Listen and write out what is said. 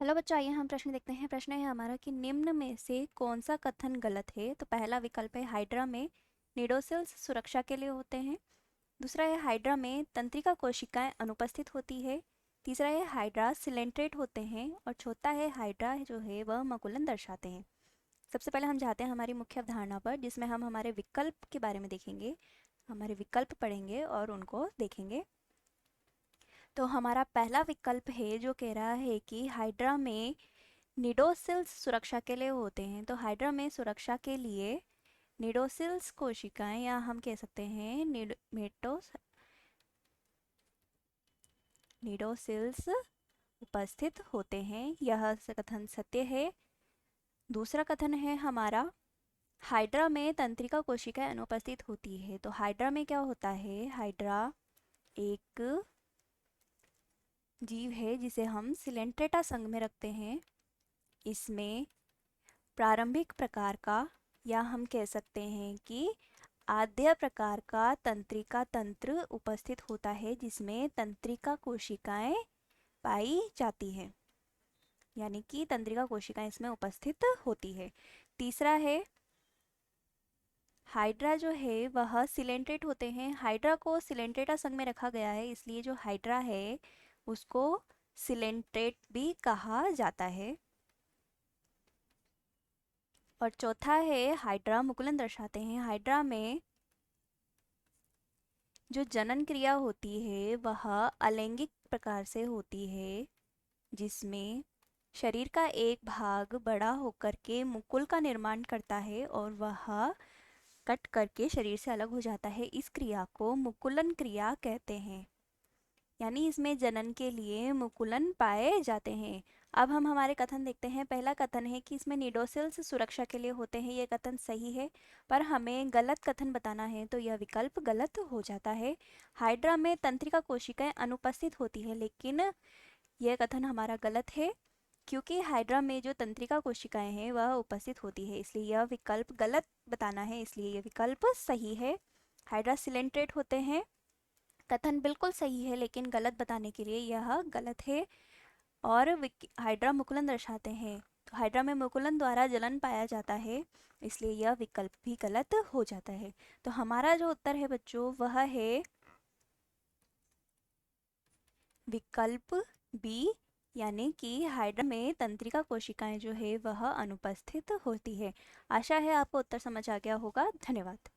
Hello बच्चों, आइए हम प्रश्न देखते हैं। प्रश्न है हमारा कि निम्न में से कौन सा कथन गलत है। तो पहला विकल्प है हाइड्रा में निडोसिल्स सुरक्षा के लिए होते हैं। दूसरा है हाइड्रा में तंत्रिका कोशिकाएं अनुपस्थित होती है। तीसरा है हाइड्रा सिलेंट्रेट होते हैं। और चौथा है हाइड्रा जो है वह मकुलन दर्शाते हैं। सबसे पहले हम जाते हैं हमारी मुख्य अवधारणा पर, जिसमें हम हमारे विकल्प के बारे में देखेंगे, हमारे विकल्प पढ़ेंगे और उनको देखेंगे। तो हमारा पहला विकल्प है जो कह रहा है कि हाइड्रा में निडोसिल्स सुरक्षा के लिए होते हैं। तो हाइड्रा में सुरक्षा के लिए निडोसिल्स कोशिकाएं, या हम कह सकते हैं निडोसिल्स उपस्थित होते हैं। यह कथन सत्य है। दूसरा कथन है हमारा हाइड्रा में तंत्रिका कोशिकाएं अनुपस्थित होती है। तो हाइड्रा में क्या होता है, हाइड्रा एक जीव है जिसे हम सिलेंट्रेटा संघ में रखते हैं। इसमें प्रारंभिक प्रकार का, या हम कह सकते हैं कि आद्य प्रकार का तंत्रिका तंत्र उपस्थित होता है, जिसमें तंत्रिका कोशिकाएं पाई जाती हैं, यानी कि तंत्रिका कोशिकाएं इसमें उपस्थित होती है। तीसरा है हाइड्रा जो है वह सिलेंट्रेट होते हैं। हाइड्रा को सिलेंट्रेटा संघ में रखा गया है, इसलिए जो हाइड्रा है उसको सिलेंट्रेट भी कहा जाता है। और चौथा है हाइड्रा मुकुलन दर्शाते हैं। हाइड्रा में जो जनन क्रिया होती है वह अलैंगिक प्रकार से होती है, जिसमें शरीर का एक भाग बड़ा होकर के मुकुल का निर्माण करता है और वह कट करके शरीर से अलग हो जाता है। इस क्रिया को मुकुलन क्रिया कहते हैं, यानी इसमें जनन के लिए मुकुलन पाए जाते हैं। अब हम हमारे कथन देखते हैं। पहला कथन है कि इसमें निडोसिल्स सुरक्षा के लिए होते हैं। यह कथन सही है, पर हमें गलत कथन बताना है तो यह विकल्प गलत हो जाता है। हाइड्रा में तंत्रिका कोशिकाएं अनुपस्थित होती है, लेकिन यह कथन हमारा गलत है, क्योंकि हाइड्रा में जो तंत्रिका कोशिकाएं हैं वह उपस्थित होती है, इसलिए यह विकल्प गलत बताना है, इसलिए यह विकल्प सही है। हाइड्रा सिलेंट्रेट होते हैं, कथन बिल्कुल सही है, लेकिन गलत बताने के लिए यह गलत है। और हाइड्रा मुकुलन दर्शाते हैं, तो हाइड्रा में मुकुलन द्वारा जलन पाया जाता है, इसलिए यह विकल्प भी गलत हो जाता है। तो हमारा जो उत्तर है बच्चों वह है विकल्प बी, यानी कि हाइड्रा में तंत्रिका कोशिकाएं जो है वह अनुपस्थित होती है। आशा है आपको उत्तर समझ आ गया होगा। धन्यवाद।